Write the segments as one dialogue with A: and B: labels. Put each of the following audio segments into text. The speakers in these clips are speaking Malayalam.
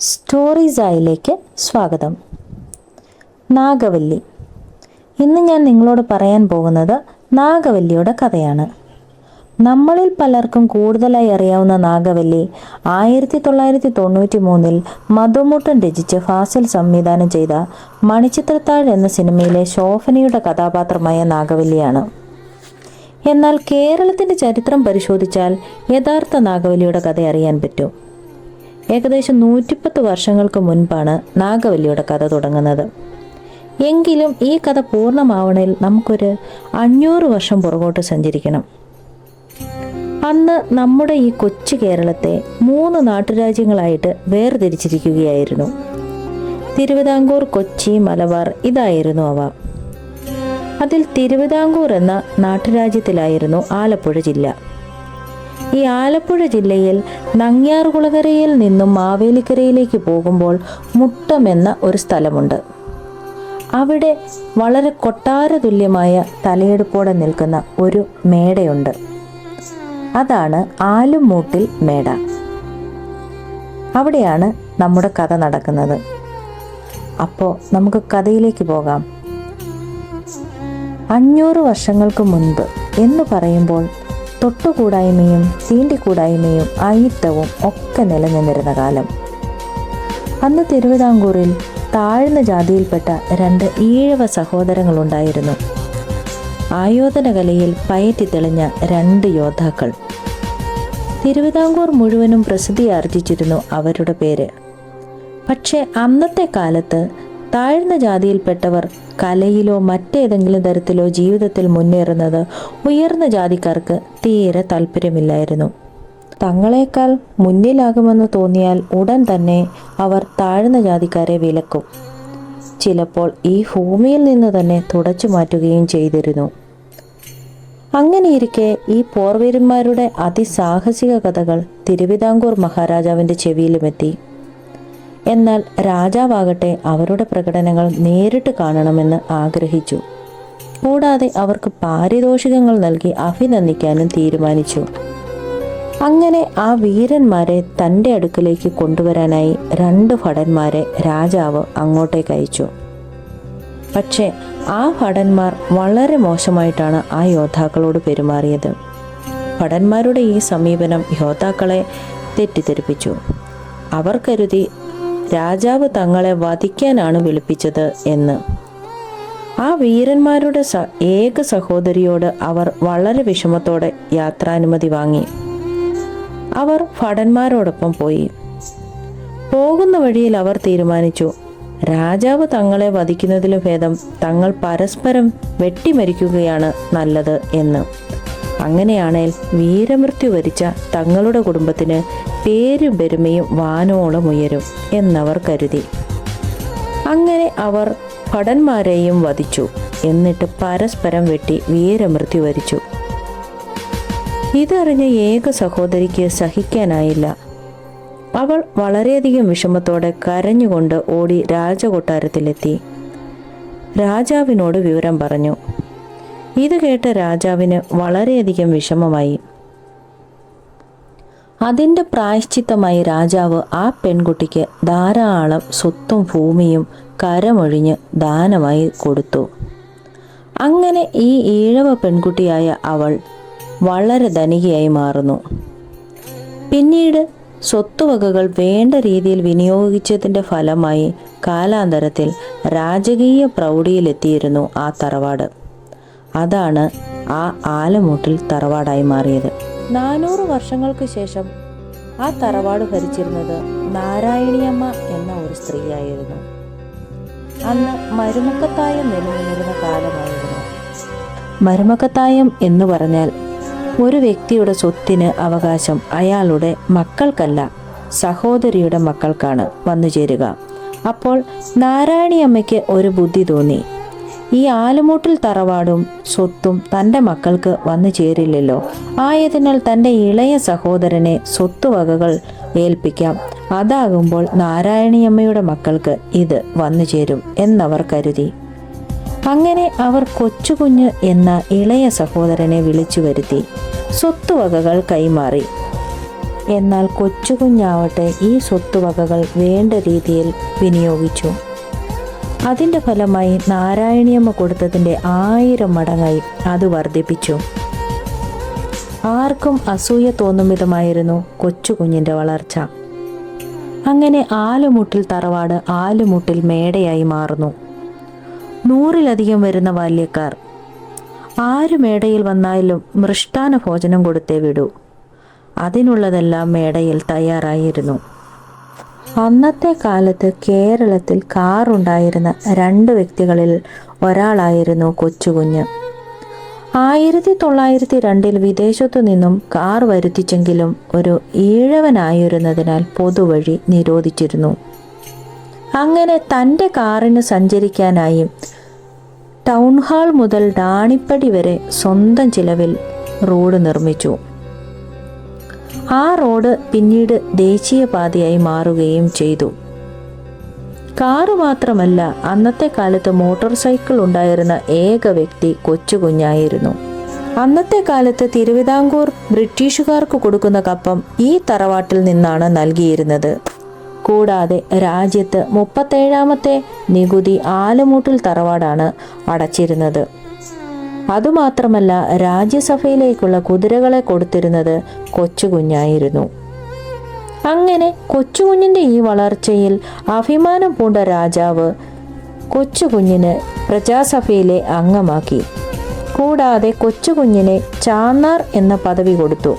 A: സ്റ്റോറീസായിലേക്ക് സ്വാഗതം. നാഗവല്ലി. ഇന്ന് ഞാൻ നിങ്ങളോട് പറയാൻ പോകുന്നത് നാഗവല്ലിയുടെ കഥയാണ്. നമ്മളിൽ പലർക്കും കൂടുതലായി അറിയാവുന്ന നാഗവല്ലി 1993 മധുമൂട്ടൻ രചിച്ച് ഫാസിൽ സംവിധാനം ചെയ്ത മണിച്ചിത്രത്താഴ് എന്ന സിനിമയിലെ ശോഭനയുടെ കഥാപാത്രമായ നാഗവല്ലിയാണ്. എന്നാൽ കേരളത്തിൻ്റെ ചരിത്രം പരിശോധിച്ചാൽ യഥാർത്ഥ നാഗവല്ലിയുടെ കഥ അറിയാൻ പറ്റും. ഏകദേശം 110 വർഷങ്ങൾക്ക് മുൻപാണ് നാഗവല്ലിയുടെ കഥ തുടങ്ങുന്നത്. എങ്കിലും ഈ കഥ പൂർണ്ണമാവണേൽ നമുക്കൊരു 500 വർഷം പുറകോട്ട് സഞ്ചരിക്കണം. അന്ന് നമ്മുടെ ഈ കൊച്ചു കേരളത്തെ 3 നാട്ടുരാജ്യങ്ങളായിട്ട് വേർതിരിച്ചിരിക്കുകയായിരുന്നു. തിരുവിതാംകൂർ, കൊച്ചി, മലബാർ ഇതായിരുന്നു അവ. അതിൽ തിരുവിതാംകൂർ എന്ന നാട്ടുരാജ്യത്തിലായിരുന്നു ആലപ്പുഴ ജില്ല. ഈ ആലപ്പുഴ ജില്ലയിൽ നങ്ങ്യാർകുളങ്ങരയിൽ നിന്നും മാവേലിക്കരയിലേക്ക് പോകുമ്പോൾ മുട്ടം എന്ന ഒരു സ്ഥലമുണ്ട്. അവിടെ വളരെ കൊട്ടാര തുല്യമായ തലയെടുപ്പോടെ നിൽക്കുന്ന ഒരു മേടയുണ്ട്. അതാണ് ആലുംമൂട്ടിൽ മേട. അവിടെയാണ് നമ്മുടെ കഥ നടക്കുന്നത്. അപ്പോൾ നമുക്ക് കഥയിലേക്ക് പോകാം. 500 വർഷങ്ങൾക്ക് മുൻപ് എന്ന് പറയുമ്പോൾ തൊട്ടുകൂടായ്മയും തീണ്ടിക്കൂടായ്മയും അയിത്തവും ഒക്കെ നിലനിന്നിരുന്ന കാലം. അന്ന് തിരുവിതാംകൂറിൽ താഴ്ന്ന ജാതിയിൽപ്പെട്ട 2 ഈഴവ സഹോദരങ്ങളുണ്ടായിരുന്നു. ആയോധന കലയിൽ പയറ്റി തെളിഞ്ഞ 2 യോദ്ധാക്കൾ. തിരുവിതാംകൂർ മുഴുവനും പ്രസിദ്ധി ആർജിച്ചിരുന്നു അവരുടെ പേര്. പക്ഷേ അന്നത്തെ കാലത്ത് താഴ്ന്ന ജാതിയിൽപ്പെട്ടവർ കലയിലോ മറ്റേതെങ്കിലും തരത്തിലോ ജീവിതത്തിൽ മുന്നേറുന്നത് ഉയർന്ന ജാതിക്കാർക്ക് തീരെ താല്പര്യമില്ലായിരുന്നു. തങ്ങളെക്കാൾ മുന്നിലാകുമെന്ന് തോന്നിയാൽ ഉടൻ തന്നെ അവർ താഴ്ന്ന ജാതിക്കാരെ വിലക്കും. ചിലപ്പോൾ ഈ ഭൂമിയിൽ നിന്ന് തന്നെ തുടച്ചു മാറ്റുകയും ചെയ്തിരുന്നു. അങ്ങനെയിരിക്കെ ഈ പോർവീരന്മാരുടെ അതിസാഹസിക കഥകൾ തിരുവിതാംകൂർ മഹാരാജാവിൻ്റെ ചെവിയിലുമെത്തി. എന്നാൽ രാജാവാകട്ടെ അവരുടെ പ്രകടനങ്ങൾ നേരിട്ട് കാണണമെന്ന് ആഗ്രഹിച്ചു. കൂടാതെ അവർക്ക് പാരിതോഷികങ്ങൾ നൽകി അഭിനന്ദിക്കാനും തീരുമാനിച്ചു. അങ്ങനെ ആ വീരന്മാരെ തൻ്റെ അടുക്കലേക്ക് കൊണ്ടുവരാനായി 2 ഭടന്മാരെ രാജാവ് അങ്ങോട്ടേക്ക് അയച്ചു. പക്ഷേ ആ ഭടന്മാർ വളരെ മോശമായിട്ടാണ് ആ യോദ്ധാക്കളോട് പെരുമാറിയത്. ഭടന്മാരുടെ ഈ സമീപനം യോദ്ധാക്കളെ തെറ്റിദ്ധരിപ്പിച്ചു. അവർ കരുതി രാജാവ് തങ്ങളെ വധിക്കാനാണ് വിളിപ്പിച്ചത് എന്ന്. ആ വീരന്മാരുടെ ഏക സഹോദരിയോട് അവർ വളരെ വിഷമത്തോടെ യാത്രാനുമതി വാങ്ങി. അവർ ഭടന്മാരോടൊപ്പം പോയി. പോകുന്ന വഴിയിൽ അവർ തീരുമാനിച്ചു, രാജാവ് തങ്ങളെ വധിക്കുന്നതിലും ഭേദം തങ്ങൾ പരസ്പരം വെട്ടിമരിക്കുകയാണ് നല്ലത് എന്ന്. അങ്ങനെയാണേൽ വീരമൃത്യു വരിച്ച തങ്ങളുടെ കുടുംബത്തിന് പേരും പെരുമയും വാനോളം ഉയരും എന്നവർ കരുതി. അങ്ങനെ അവർ ഭടന്മാരെയും വധിച്ചു. എന്നിട്ട് പരസ്പരം വെട്ടി വീരമൃത്യു വരിച്ചു. ഇതറിഞ്ഞ ഏക സഹോദരിക്ക് സഹിക്കാനായില്ല. അവൾ വളരെയധികം വിഷമത്തോടെ കരഞ്ഞുകൊണ്ട് ഓടി രാജകൊട്ടാരത്തിലെത്തി. രാജാവിനോട് വിവരം പറഞ്ഞു. ഇത് കേട്ട രാജാവിന് വളരെയധികം വിഷമമായി. അതിൻ്റെ പ്രായശ്ചിത്തമായി രാജാവ് ആ പെൺകുട്ടിക്ക് ധാരാളം സ്വത്തും ഭൂമിയും കരമൊഴിഞ്ഞ് ദാനമായി കൊടുത്തു. അങ്ങനെ ഈ ഈഴവ പെൺകുട്ടിയായ അവൾ വളരെ ധനികയായി മാറുന്നു. പിന്നീട് സ്വത്തുവകകൾ വേണ്ട രീതിയിൽ വിനിയോഗിച്ചതിൻ്റെ ഫലമായി കാലാന്തരത്തിൽ രാജകീയ പ്രൗഢിയിലെത്തിയിരുന്നു ആ തറവാട്. അതാണ് ആ ആലമൂട്ടിൽ തറവാടായി മാറിയത്. 400 വർഷങ്ങൾക്ക് ശേഷം ആ തറവാട് ഭരിച്ചിരുന്നത് നാരായണിയമ്മ എന്ന ഒരു സ്ത്രീയായിരുന്നു. അന്ന് മരുമക്കത്തായം നിലനിന്നിരുന്ന കാലമായിരുന്നു. മരുമക്കത്തായം എന്ന് പറഞ്ഞാൽ ഒരു വ്യക്തിയുടെ സ്വത്തിന് അവകാശം അയാളുടെ മക്കൾക്കല്ല, സഹോദരിയുടെ മക്കൾക്കാണ് വന്നു ചേരുക. അപ്പോൾ നാരായണിയമ്മയ്ക്ക് ഒരു ബുദ്ധി തോന്നി. ഈ ആലുമൂട്ടിൽ തറവാടും സ്വത്തും തൻ്റെ മക്കൾക്ക് വന്നു ചേരില്ലല്ലോ. ആയതിനാൽ തൻ്റെ ഇളയ സഹോദരനെ സ്വത്തുവകകൾ ഏൽപ്പിക്കാം. അതാകുമ്പോൾ നാരായണിയമ്മയുടെ മക്കൾക്ക് ഇത് വന്നു ചേരും എന്നവർ കരുതി. അങ്ങനെ അവർ കൊച്ചുകുഞ്ഞ് എന്ന ഇളയ സഹോദരനെ വിളിച്ചു വരുത്തി സ്വത്തുവകകൾ കൈമാറി. എന്നാൽ കൊച്ചുകുഞ്ഞാവട്ടെ ഈ സ്വത്തുവകകൾ വേണ്ട രീതിയിൽ വിനിയോഗിച്ചു. അതിൻ്റെ ഫലമായി നാരായണിയമ്മ കൊടുത്തതിൻ്റെ 1000 മടങ്ങായി അത് വർദ്ധിപ്പിച്ചു. ആർക്കും അസൂയ തോന്നും വിധമായിരുന്നു കൊച്ചുകുഞ്ഞിൻ്റെ വളർച്ച. അങ്ങനെ ആലുമുട്ടിൽ തറവാട് ആലുമുട്ടിൽ മേടയായി മാറുന്നു. 100-ലധികം വരുന്ന ബാല്യക്കാർ. ആര് മേടയിൽ വന്നാലും മൃഷ്ടാന ഭോജനം കൊടുത്തേ വിടൂ. അതിനുള്ളതെല്ലാം മേടയിൽ തയ്യാറായിരുന്നു. അന്നത്തെ കാലത്ത് കേരളത്തിൽ കാറുണ്ടായിരുന്ന 2 വ്യക്തികളിൽ ഒരാളായിരുന്നു കൊച്ചുകുഞ്ഞ്. 1902 വിദേശത്തു നിന്നും കാർ വരുത്തിച്ചെങ്കിലും ഒരു ഈഴവനായിരുന്നതിനാൽ പൊതുവഴി നിരോധിച്ചിരുന്നു. അങ്ങനെ തൻ്റെ കാറിന് സഞ്ചരിക്കാനായി ടൗൺ ഹാൾ മുതൽ ഡാണിപ്പടി വരെ സ്വന്തം ചിലവിൽ റോഡ് നിർമ്മിച്ചു. ആ റോഡ് പിന്നീട് ദേശീയപാതയായി മാറുകയും ചെയ്തു. കാറ് മാത്രമല്ല, അന്നത്തെ കാലത്ത് മോട്ടോർ സൈക്കിൾ ഉണ്ടായിരുന്ന ഏക വ്യക്തി കൊച്ചുകുഞ്ഞായിരുന്നു. അന്നത്തെ കാലത്ത് തിരുവിതാംകൂർ ബ്രിട്ടീഷുകാർക്ക് കൊടുക്കുന്ന കപ്പം ഈ തറവാട്ടിൽ നിന്നാണ് നൽകിയിരുന്നത്. കൂടാതെ രാജ്യത്ത് 37ാമത്തെ നികുതി ആലുമൂട്ടിൽ തറവാടാണ് അടച്ചിരുന്നത്. അതുമാത്രമല്ല, രാജ്യസഭയിലേക്കുള്ള കുതിരകളെ കൊടുത്തിരുന്നത് കൊച്ചുകുഞ്ഞായിരുന്നു. അങ്ങനെ കൊച്ചുകുഞ്ഞിൻ്റെ ഈ വളർച്ചയിൽ അഭിമാനം പൂണ്ട രാജാവ് കൊച്ചുകുഞ്ഞിന് പ്രജാസഭയിലെ അംഗമാക്കി. കൂടാതെ കൊച്ചുകുഞ്ഞിനെ ചാന്നാർ എന്ന പദവി കൊടുത്തു.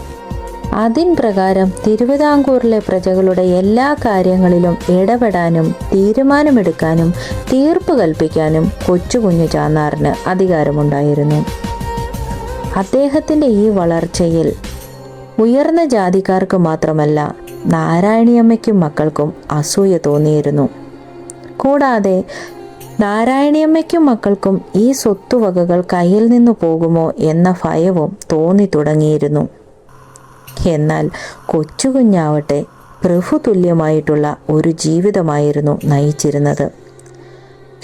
A: അതിൻ പ്രകാരം തിരുവിതാംകൂറിലെ പ്രജകളുടെ എല്ലാ കാര്യങ്ങളിലും ഇടപെടാനും തീരുമാനമെടുക്കാനും തീർപ്പ് കൽപ്പിക്കാനും കൊച്ചുകുഞ്ഞു ചാന്നാറിന് അധികാരമുണ്ടായിരുന്നു. അദ്ദേഹത്തിൻ്റെ ഈ വളർച്ചയിൽ ഉയർന്ന ജാതിക്കാർക്ക് മാത്രമല്ല, നാരായണിയമ്മയ്ക്കും മക്കൾക്കും അസൂയ തോന്നിയിരുന്നു. കൂടാതെ നാരായണിയമ്മയ്ക്കും മക്കൾക്കും ഈ സ്വത്തുവകകൾ കയ്യിൽ നിന്നു പോകുമോ എന്ന ഭയവും തോന്നി തുടങ്ങിയിരുന്നു. എന്നാൽ കൊച്ചുകുഞ്ഞാവട്ടെ പ്രഭുതുല്യമായിട്ടുള്ള ഒരു ജീവിതമായിരുന്നു നയിച്ചിരുന്നത്.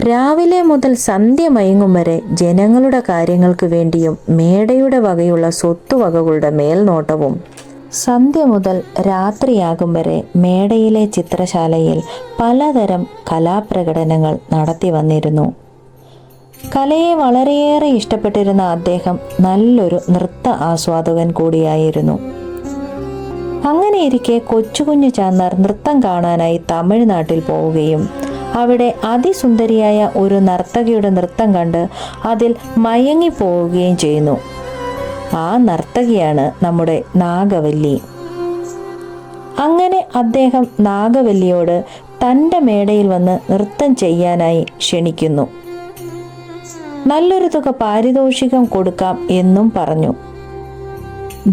A: രാവിലെ മുതൽ സന്ധ്യ മയങ്ങും വരെ ജനങ്ങളുടെ കാര്യങ്ങൾക്ക് വേണ്ടിയും മേടയുടെ വകയുള്ള സ്വത്തുവകകളുടെ മേൽനോട്ടവും, സന്ധ്യ മുതൽ രാത്രിയാകും വരെ മേടയിലെ ചിത്രശാലയിൽ പലതരം കലാപ്രകടനങ്ങൾ നടത്തി വന്നിരുന്നു. കലയെ വളരെയേറെ ഇഷ്ടപ്പെട്ടിരുന്ന അദ്ദേഹം നല്ലൊരു നൃത്ത ആസ്വാദകൻ കൂടിയായിരുന്നു. അങ്ങനെയിരിക്കെ കൊച്ചുകുഞ്ഞു ചാന്നാർ നൃത്തം കാണാനായി തമിഴ്നാട്ടിൽ പോവുകയും അവിടെ അതിസുന്ദരിയായ ഒരു നർത്തകിയുടെ നൃത്തം കണ്ട് അതിൽ മയങ്ങിപ്പോവുകയും ചെയ്യുന്നു. ആ നർത്തകിയാണ് നമ്മുടെ നാഗവല്ലി. അങ്ങനെ അദ്ദേഹം നാഗവല്ലിയോട് തൻ്റെ മേടയിൽ വന്ന് നൃത്തം ചെയ്യാനായി ക്ഷണിക്കുന്നു. നല്ലൊരു തുക പാരിതോഷികം കൊടുക്കാം എന്നും പറഞ്ഞു.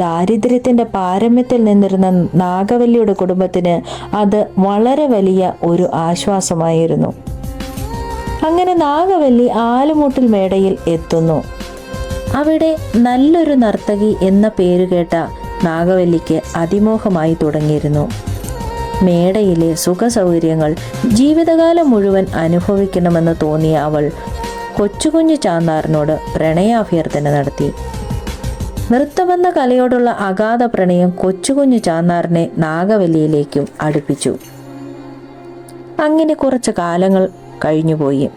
A: ദാരിദ്ര്യത്തിൻ്റെ പാരമ്യത്തിൽ നിന്നിരുന്ന നാഗവല്ലിയുടെ കുടുംബത്തിന് അത് വളരെ വലിയ ഒരു ആശ്വാസമായിരുന്നു. അങ്ങനെ നാഗവല്ലി ആലുമൂട്ടിൽ മേടയിൽ എത്തുന്നു. അവിടെ നല്ലൊരു നർത്തകി എന്ന പേരുകേട്ട നാഗവല്ലിക്ക് അതിമോഹമായി തുടങ്ങിയിരുന്നു. മേടയിലെ സുഖസൗകര്യങ്ങൾ ജീവിതകാലം മുഴുവൻ അനുഭവിക്കണമെന്ന് തോന്നിയ അവൾ കൊച്ചുകുഞ്ഞു ചാന്നാറിനോട് പ്രണയാഭ്യർത്ഥന നടത്തി. നൃത്തമെന്ന കലയോടുള്ള അഗാധ പ്രണയം കൊച്ചുകുഞ്ഞു ചാന്നാറിനെ നാഗവല്ലിയിലേക്കും അടുപ്പിച്ചു. അങ്ങനെ കുറച്ച് കാലങ്ങൾ കഴിഞ്ഞുപോയി.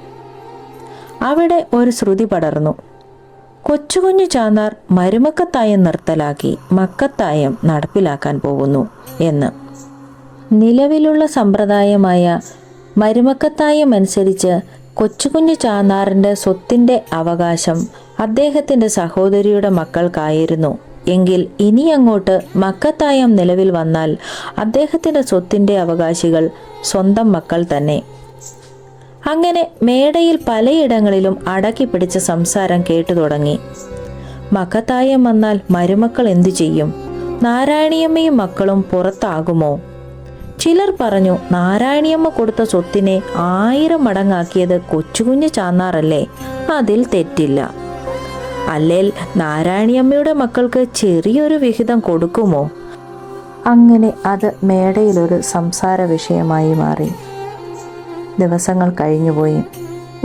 A: അവിടെ ഒരു ശ്രുതി പടർന്നു. കൊച്ചുകുഞ്ഞു ചാന്നാർ മരുമക്കത്തായം നിർത്തലാക്കി മക്കത്തായം നടപ്പിലാക്കാൻ പോകുന്നു എന്ന്. നിലവിലുള്ള സമ്പ്രദായമായ മരുമക്കത്തായം അനുസരിച്ച് കൊച്ചുകുഞ്ഞു ചാന്നാറിൻ്റെ സ്വത്തിൻ്റെ അവകാശം അദ്ദേഹത്തിൻ്റെ സഹോദരിയുടെ മക്കൾക്കായിരുന്നു. എങ്കിൽ ഇനി അങ്ങോട്ട് മക്കത്തായം നിലവിൽ വന്നാൽ അദ്ദേഹത്തിൻ്റെ സ്വത്തിൻ്റെ അവകാശികൾ സ്വന്തം മക്കൾ തന്നെ. അങ്ങനെ മേടയിൽ പലയിടങ്ങളിലും അടക്കി പിടിച്ച സംസാരം കേട്ടു തുടങ്ങി. മക്കത്തായം വന്നാൽ മരുമക്കൾ എന്തു ചെയ്യും? നാരായണിയമ്മയും മക്കളും പുറത്താകുമോ? ചിലർ പറഞ്ഞു, നാരായണിയമ്മ കൊടുത്ത സ്വത്തിനെ 1000 മടങ്ങാക്കിയത് കൊച്ചുകുഞ്ഞു ചാന്നാറല്ലേ, അതിൽ തെറ്റില്ല. അല്ലേൽ നാരായണിയമ്മയുടെ മക്കൾക്ക് ചെറിയൊരു വിഹിതം കൊടുക്കുമോ? അങ്ങനെ അത് മേടയിലൊരു സംസാര വിഷയമായി മാറി. ദിവസങ്ങൾ കഴിഞ്ഞുപോയി.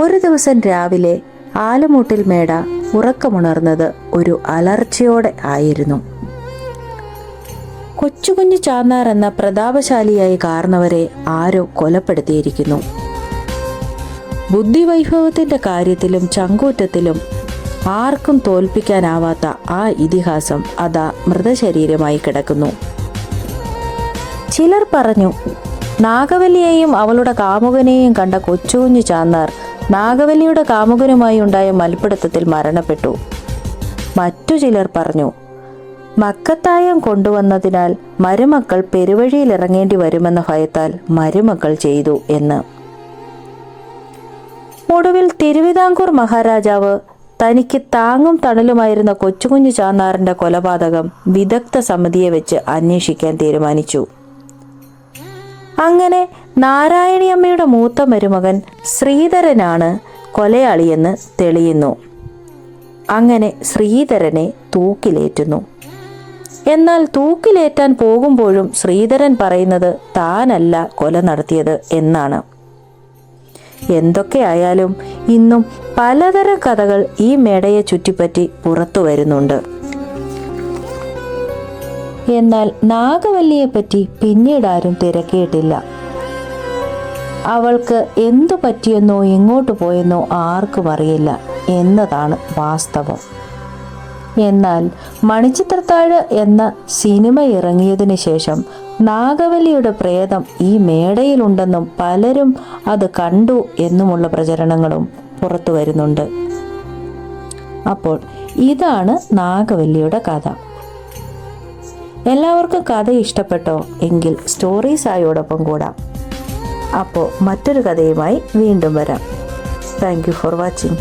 A: ഒരു ദിവസം രാവിലെ ആലുമൂട്ടിൽ മേട ഉറക്കമുണർന്നത് ഒരു അലർച്ചയോടെ ആയിരുന്നു. കൊച്ചു കുഞ്ഞു ചാന്നാർ എന്ന പ്രതാപശാലിയായ കാരണവരെ ആരോ കൊലപ്പെടുത്തിയിരിക്കുന്നു. ബുദ്ധിവൈഭവത്തിന്റെ കാര്യത്തിലും ചങ്കൂറ്റത്തിലും ആർക്കും തോൽപ്പിക്കാനാവാത്ത ആ ഇതിഹാസം അതാ മൃതശരീരമായി കിടക്കുന്നു. ചിലർ പറഞ്ഞു, നാഗവല്ലിയെയും അവളുടെ കാമുകനെയും കണ്ട കൊച്ചുകുഞ്ഞു ചാന്നാർ നാഗവല്ലിയുടെ കാമുകനുമായി ഉണ്ടായ മൽപ്പിടുത്തത്തിൽ മരണപ്പെട്ടു. മറ്റു ചിലർ പറഞ്ഞു, മക്കത്തായം കൊണ്ടുവന്നതിനാൽ മരുമക്കൾ പെരുവഴിയിൽ ഇറങ്ങേണ്ടി വരുമെന്ന ഭയത്താൽ മരുമക്കൾ ചെയ്തു എന്ന്. ഒടുവിൽ തിരുവിതാംകൂർ മഹാരാജാവ് തനിക്ക് താങ്ങും തണലുമായിരുന്ന കൊച്ചുകുഞ്ഞു ചാന്നാറിന്റെ കൊലപാതകം വിദഗ്ധ സമിതിയെ വെച്ച് അന്വേഷിക്കാൻ തീരുമാനിച്ചു. അങ്ങനെ നാരായണിയമ്മയുടെ മൂത്ത മരുമകൻ ശ്രീധരനാണ് കൊലയാളിയെന്ന് തെളിയുന്നു. അങ്ങനെ ശ്രീധരനെ തൂക്കിലേറ്റുന്നു. എന്നാൽ തൂക്കിലേറ്റാൻ പോകുമ്പോഴും ശ്രീധരൻ പറയുന്നത് താനല്ല കൊല നടത്തിയത് എന്നാണ്. എന്തൊക്കെയായാലും ഇന്നും പലതരം കഥകൾ ഈ മേടയെ ചുറ്റിപ്പറ്റി പുറത്തു വരുന്നുണ്ട്. എന്നാൽ നാഗവല്ലിയെപ്പറ്റി പിന്നീട് ആരും തിരക്കിയിട്ടില്ല. അവൾക്ക് എന്തു പറ്റിയെന്നോ എങ്ങോട്ട് പോയെന്നോ ആർക്കും അറിയില്ല എന്നതാണ് വാസ്തവം. എന്നാൽ മണിച്ചിത്രത്താഴ് എന്ന സിനിമ ഇറങ്ങിയതിന് ശേഷം നാഗവല്ലിയുടെ പ്രേതം ഈ മേടയിലുണ്ടെന്നും പലരും അത് കണ്ടു എന്നുമുള്ള പ്രചരണങ്ങളും പുറത്തു വരുന്നുണ്ട്. അപ്പോൾ ഇതാണ് നാഗവല്ലിയുടെ കഥ. എല്ലാവർക്കും കഥ ഇഷ്ടപ്പെട്ടോ എങ്കിൽ സ്റ്റോറീസായോടൊപ്പം കൂടാം. അപ്പോൾ മറ്റൊരു കഥയുമായി വീണ്ടും വരാം. Thank you for watching.